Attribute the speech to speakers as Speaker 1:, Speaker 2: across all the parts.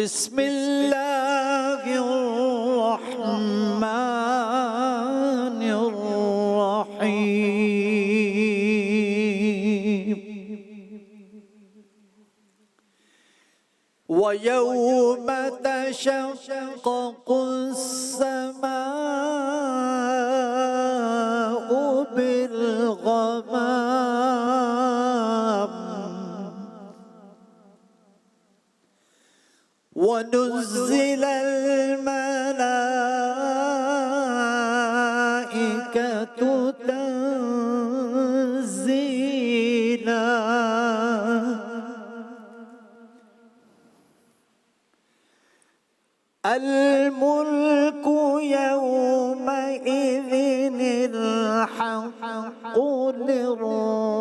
Speaker 1: بسم اللہ الرحمن الرحیم وَيَوْمَ تَشَقَّقُ السَّمَاءُ بِالْغَمَامِ وَنُزِّلَ الْمَلَائِكَةُ تَنزِيلًا الْمُلْكُ يَوْمَئِذٍ الْحَقُّ لِلرَّحْمَنِ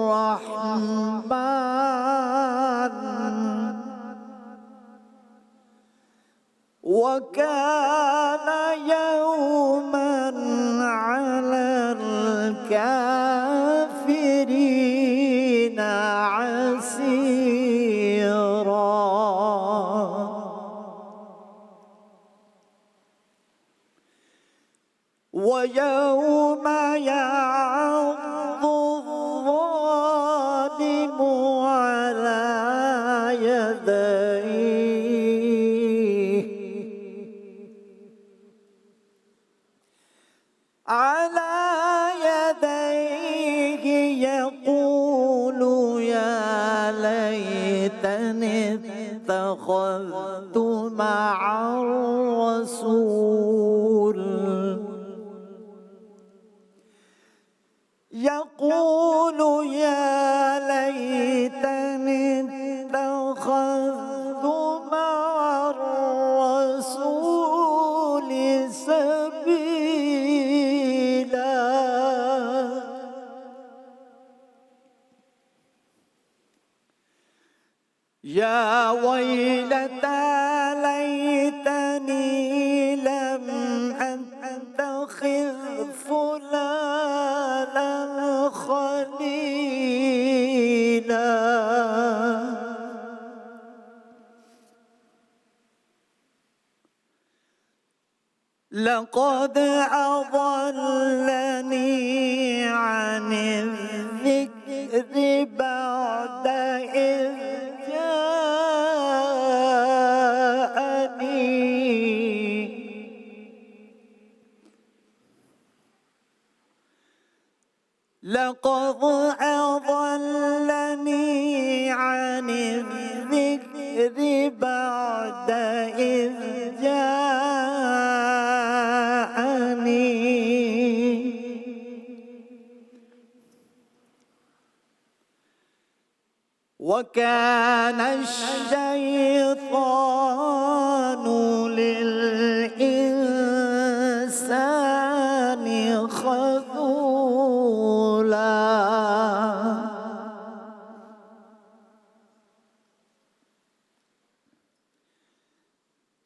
Speaker 1: وَكَانَ يَوْمًا عَلَى الْكَافِرِينَ عَسِيرًا وَيَوْمَ يَعَضُّ الظَّالِمُ عَلَى يديه يقول يا ليتني اتخذت مع الرسول يقول يا ليتني اتخذت مع الرسول سبيلا يا ويلتى ليتني لم أتخذ فلانا خليلا لقد أضلني عن الذكر بعد إذ جاءني لقد أضلني عن الذكر بعد إذ جاءني وكان الشيطان للإنسان خذولا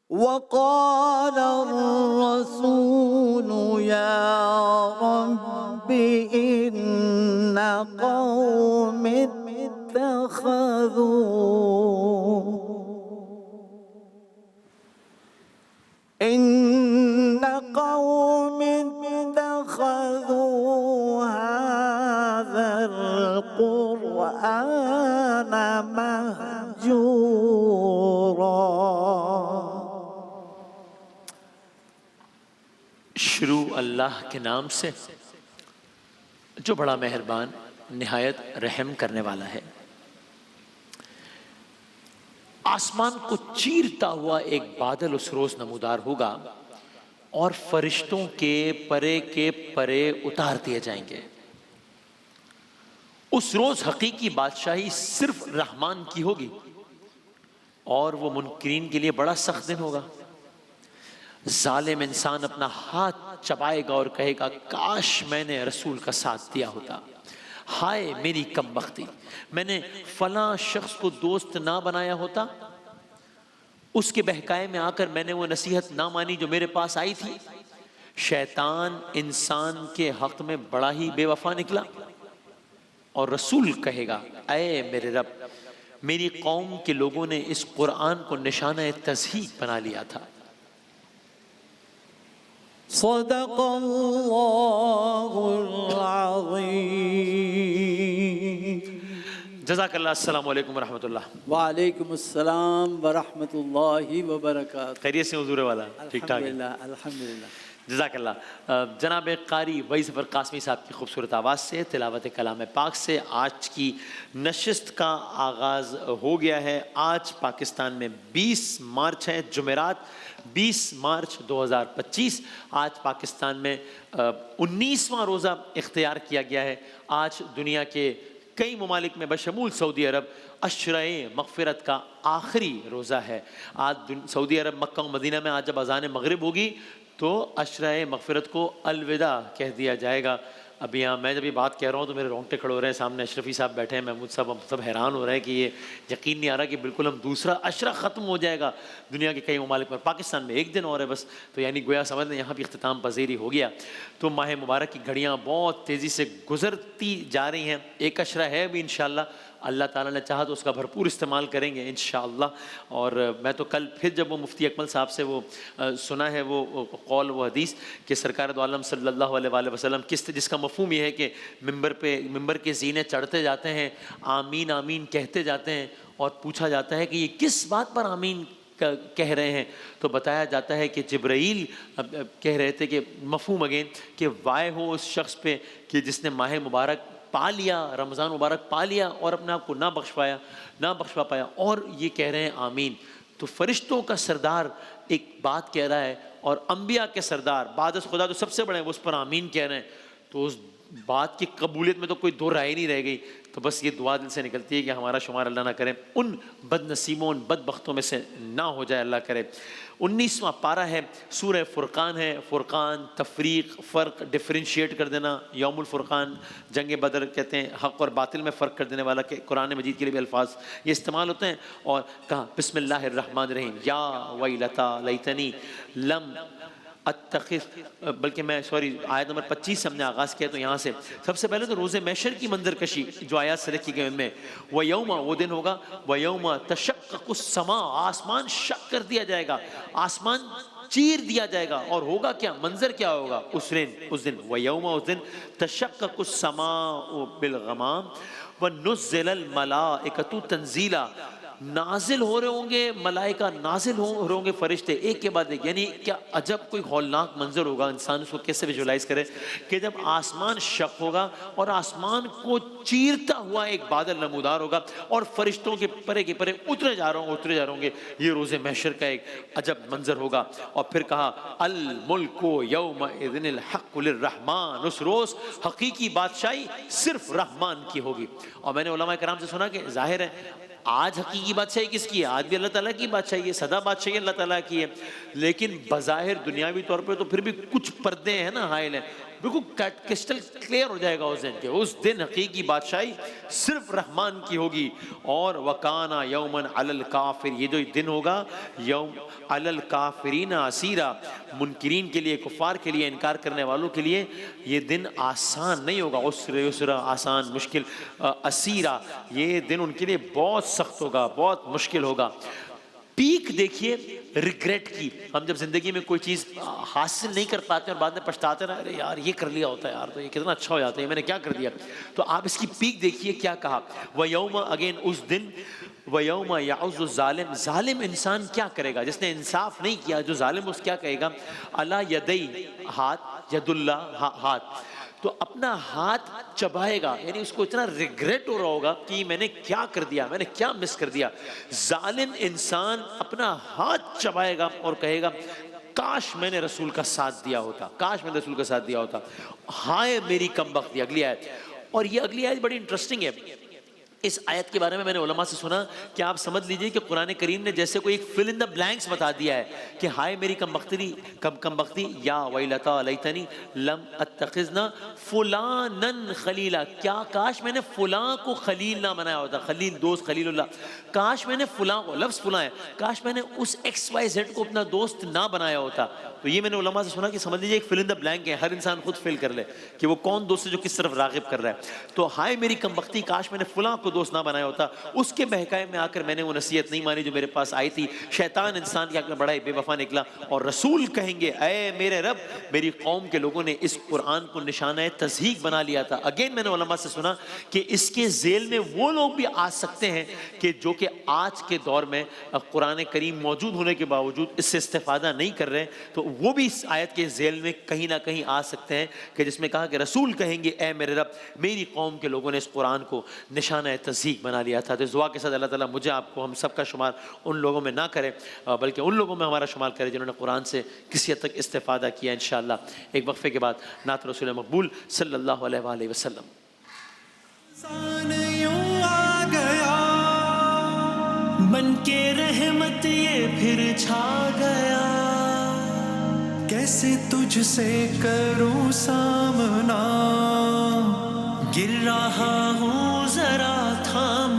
Speaker 1: وقال الرسول يا رب إن قوم اتخذوا هذا القرآن مهجورا.
Speaker 2: شروع اللہ کے نام سے جو بڑا مہربان نہایت رحم کرنے والا ہے. آسمان کو چیرتا ہوا ایک بادل اس روز نمودار ہوگا اور فرشتوں کے پرے اتار دیے جائیں گے. اس روز حقیقی بادشاہی صرف رحمان کی ہوگی اور وہ منکرین کے لیے بڑا سخت دن ہوگا. ظالم انسان اپنا ہاتھ چبائے گا اور کہے گا کاش میں نے رسول کا ساتھ دیا ہوتا. ہائے میری کم بختی، میں نے فلاں شخص کو دوست نہ بنایا ہوتا، اس کے بہکائے میں آ کر میں نے وہ نصیحت نہ مانی جو میرے پاس آئی تھی. شیطان انسان کے حق میں بڑا ہی بے وفا نکلا اور رسول کہے گا اے میرے رب میری قوم کے لوگوں نے اس قرآن کو نشانہ تضحیک بنا لیا تھا۔
Speaker 1: صدق اللہ العظیم۔
Speaker 2: جزاک اللہ۔ السلام علیکم ورحمۃ اللہ۔
Speaker 1: وعلیکم السلام ورحمۃ اللہ وبرکاتہ۔
Speaker 2: خیریت سے حضور والا؟ ٹھیک ٹھاک ہے،
Speaker 1: الحمدللہ الحمدللہ۔
Speaker 2: جزاک اللہ۔ جناب قاری وحی ظفر قاسمی صاحب کی خوبصورت آواز سے، تلاوت کلام پاک سے آج کی نشست کا آغاز ہو گیا ہے۔ آج پاکستان میں 20 مارچ ہے، جمعرات 20 مارچ 2025۔ آج پاکستان میں 19واں روزہ اختیار کیا گیا ہے۔ آج دنیا کے کئی ممالک میں بشمول سعودی عرب عشرۂ مغفرت کا آخری روزہ ہے۔ آج سعودی عرب مکہ و مدینہ میں آج جب اذان مغرب ہوگی تو عشرۂ مغفرت کو الوداع کہہ دیا جائے گا۔ ابھی یہاں میں جب یہ بات کہہ رہا ہوں تو میرے رونگٹے کھڑے ہو رہے ہیں، سامنے اشرفی صاحب بیٹھے ہیں، محمود صاحب، ہم سب حیران ہو رہے ہیں کہ یہ یقین نہیں آ رہا کہ بالکل ہم دوسرا عشرہ ختم ہو جائے گا دنیا کے کئی ممالک میں، پاکستان میں 1 دن اور ہے بس، تو یعنی گویا سمجھ لیں یہاں بھی اختتام پذیری ہو گیا۔ تو ماہ مبارک کی گھڑیاں بہت تیزی سے گزرتی جا رہی ہیں۔ ایک عشرہ ہے بھی انشاءاللہ، اللہ تعالیٰ نے چاہا تو اس کا بھرپور استعمال کریں گے انشاءاللہ۔ اور میں تو کل پھر جب وہ مفتی اکمل صاحب سے وہ سنا ہے وہ قول وہ حدیث کہ سرکار دو عالم صلی اللہ علیہ وآلہ وسلم جس کا مفہوم یہ ہے کہ ممبر کے زینے چڑھتے جاتے ہیں، آمین آمین کہتے جاتے ہیں، اور پوچھا جاتا ہے کہ یہ کس بات پر آمین کہہ رہے ہیں، تو بتایا جاتا ہے کہ جبرائیل کہہ رہے تھے کہ مفہوم اگین کہ وائے ہو اس شخص پہ کہ جس نے ماہ مبارک پا لیا، رمضان مبارک پا لیا اور اپنے آپ کو نہ بخشوا پایا، اور یہ کہہ رہے ہیں آمین۔ تو فرشتوں کا سردار ایک بات کہہ رہا ہے اور انبیاء کے سردار بعد از خدا جو سب سے بڑے ہیں وہ اس پر آمین کہہ رہے ہیں، تو اس بات کی قبولیت میں تو کوئی دو رائے نہیں رہ گئی۔ تو بس یہ دعا دل سے نکلتی ہے کہ ہمارا شمار اللہ نہ کرے، ان بد نصیبوں ان بد بختوں میں سے نہ ہو جائے اللہ کرے۔ 19واں پارہ ہے، سورہ فرقان ہے۔ فرقان، تفریق، فرق، ڈفرینشیٹ کر دینا۔ یوم الفرقان، جنگ بدر کہتے ہیں، حق اور باطل میں فرق کر دینے والا، کہ قرآن مجید کے لیے بھی الفاظ یہ استعمال ہوتے ہیں۔ اور کہا بسم اللہ الرحمن الرحیم، یا ویلتا لیتنی لم اتخذ، بلکہ میں آیت نمبر 25 ہم نے آغاز کیا، تو یہاں سے سب سے پہلے تو روز محشر کی منظر کشی جو آیات سے رکھی گئی ان میں، وَيَوْمَ وہ دن ہوگا، وَيَوْمَ تَشَقَّقُ السَّمَاءُ آسمان شق کر دیا جائے گا، آسمان چیر دیا جائے گا، اور ہوگا کیا، منظر کیا ہوگا اس دن وَيَوْمَ اس دن تَشَقَّقُ السَّمَاءُ بِالْغَمَامِ وَنُزِّلَ الْمَلَائِكَةُ تَنزِيلًا، نازل ہو رہے ہوں گے ملائکہ، نازل ہو رہے ہوں گے فرشتے ایک کے بعد ایک۔ یعنی کیا عجب کوئی ہولناک منظر ہوگا، انسان اس کو کیسے ویژولائز کرے کہ جب آسمان شق ہوگا اور آسمان کو چیرتا ہوا ایک بادل نمودار ہوگا اور فرشتوں کے پرے اترے جا رہے ہوں گے۔ یہ روز محشر کا ایک عجب منظر ہوگا۔ اور پھر کہا الملک یومئذ الحق للرحمن، اس روز حقیقی بادشاہی صرف رحمان کی ہوگی۔ اور میں نے علماء کرام سے سنا کہ ظاہر ہے آج حقیقی بادشاہی کس کی ہے؟ آج بھی اللہ تعالیٰ کی بادشاہی ہے، سدا بادشاہی اللہ تعالیٰ کی ہے، لیکن بظاہر دنیاوی طور پہ تو پھر بھی کچھ پردے ہیں نا حائل ہیں، بالکل کرسٹل کلیئر ہو جائے گا اس دن کہ اس دن حقیقی بادشاہی صرف رحمان کی ہوگی۔ اور وَكَانَ يَوْمًا عَلَى الْكَافِرِ، یہ جو دن ہوگا یوم عَلَى الْكَافِرِينَ عَسِيرًا، منکرین کے لیے، کفار کے لیے، انکار کرنے والوں کے لیے یہ دن آسان نہیں ہوگا، عسر آسان، مشکل، عسیرا یہ دن ان کے لیے بہت سخت ہوگا، بہت مشکل ہوگا۔ پیک دیکھیے ریگریٹ کی، ہم جب زندگی میں کوئی چیز حاصل نہیں کر پاتے اور بعد میں پچھتاتے نا، ارے یار یہ کر لیا ہوتا ہے یار تو یہ کتنا اچھا ہو جاتا ہے، میں نے کیا کر دیا۔ تو آپ اس کی پیک دیکھیے کیا کہا، وَيَوْمَ اگین اس دن، وَيَوْمَ يَعُزُّ الظَّالِمُ، ظالم انسان کیا کرے گا، جس نے انصاف نہیں کیا، جو ظالم اس کیا کہے گا، عَلَى يَدَيْ ہاتھ، ید اللہ ہاتھ، تو اپنا ہاتھ چبائے گا، یعنی اس کو اتنا ریگریٹ ہو رہا ہوگا کہ میں نے کیا کر دیا، میں نے کیا مس کر دیا۔ ظالم انسان اپنا ہاتھ چبائے گا اور کہے گا کاش میں نے رسول کا ساتھ دیا ہوتا، کاش میں نے رسول کا ساتھ دیا ہوتا، ہائے میری کمبختی۔ اگلی آیت، اور یہ اگلی آیت بڑی انٹرسٹنگ ہے۔ اس آیت کے بارے میں نے علماء سے سنا کہ آپ سمجھ لیجئے کہ قرآن کریم نے جیسے کوئی ایک فل ان دا بلینکس بتا دیا ہے کہ ہائے میری کمبختی، یا ویلتا لیتنی لم اتخذنا فلانا خلیلا، کیا کاش میں نے فلاں کو خلیل نہ بنایا ہوتا، خلیل دوست، خلیل اللہ، کاش میں نے فلاں کو، لفظ فلاں ہے، کاش میں نے اس ایکس وائی زیڈ کو اپنا دوست نہ بنایا ہوتا۔ تو یہ میں نے علماء سے سنا کہ سمجھ لیجئے ایک فل ان دا بلینک ہے، ہر انسان خود فل کر لے کہ وہ کون دوست ہے جو کس طرف راغب کر رہا ہے۔ تو ہائے میری کمبختی، کاش میں نے فلاں کو کو دوست نہ بنایا ہوتا. اس کے بہکائے میں آ کر میں نے وہ نصیحت نہیں مانی جو میرے پاس آئی تھی. شیطان انسان کے حق میں بڑا ہی بے وفا نکلا. اور رسول کہیں گے اے میرے رب میری قوم کے لوگوں نے اس قرآن کو نشانہ تضحیق بنا لیا تھا. اگین میں نے علماء سے سنا کہ اس کے ذیل میں وہ لوگ بھی آ سکتے ہیں کہ جو کہ آج کے دور میں قرآن کریم موجود ہونے کے باوجود اس سے استفادہ نہیں کر رہے, تو وہ بھی اس آیت کے ذیل میں کہیں نہ کہیں آ سکتے ہیں کہ جس میں کہا کہ رسول کہیں گے اے میرے رب میری قوم کے لوگوں نے اس قرآن کو نشانہ تضحیق بنا لیا تھا. تو اس دعا کے ساتھ اللہ تعالیٰ مجھے آپ کو ہم سب کا شمار ان لوگوں میں نہ کرے بلکہ ان لوگوں میں ہمارا شمار کرے جنہوں نے قرآن سے کسی حد تک استفادہ کیا انشاءاللہ. ایک وقفے کے بعد نعت رسول مقبول صلی اللہ علیہ وآلہ وسلم.
Speaker 3: یوں آ گیا بن کے رحمت یہ پھر چھا گیا, کیسے تجھ سے کروں سامنا, گر رہا ہوں ذرا تھام